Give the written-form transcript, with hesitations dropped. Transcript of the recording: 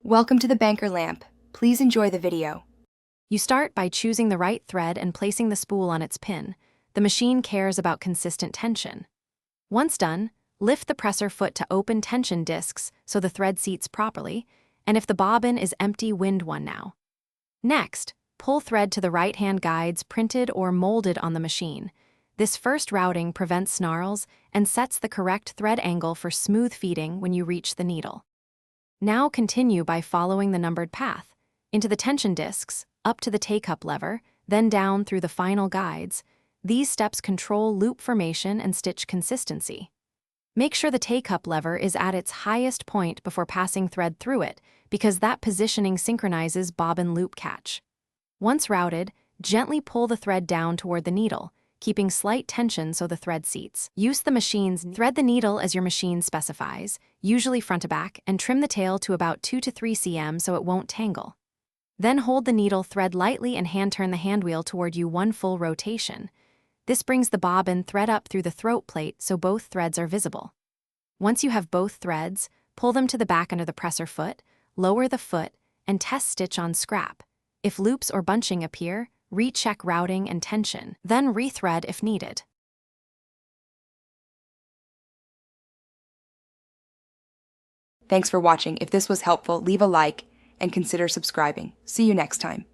Welcome to the banker lamp. Please enjoy the video. You start by choosing the right thread and placing the spool on its pin. The machine cares about consistent tension. Once done, lift the presser foot to open tension discs so the thread seats properly, and if the bobbin is empty, wind one now. Next, pull thread to the right-hand guides printed or molded on the machine. This first routing prevents snarls and sets the correct thread angle for smooth feeding when you reach the needle. Now continue by following the numbered path, into the tension discs, up to the take-up lever, then down through the final guides. These steps control loop formation and stitch consistency. Make sure the take-up lever is at its highest point before passing thread through it, because that positioning synchronizes bobbin loop catch. Once routed, gently pull the thread down toward the needle, keeping slight tension so the thread seats. Use the machine's thread the needle as your machine specifies, usually front to back, and trim the tail to about 2 to 3 cm so it won't tangle. Then hold the needle thread lightly and hand turn the handwheel toward you one full rotation. This brings the bobbin thread up through the throat plate so both threads are visible. Once you have both threads, pull them to the back under the presser foot, lower the foot, and test stitch on scrap. If loops or bunching appear, recheck routing and tension, then rethread if needed. Thanks for watching. If this was helpful, leave a like and consider subscribing. See you next time.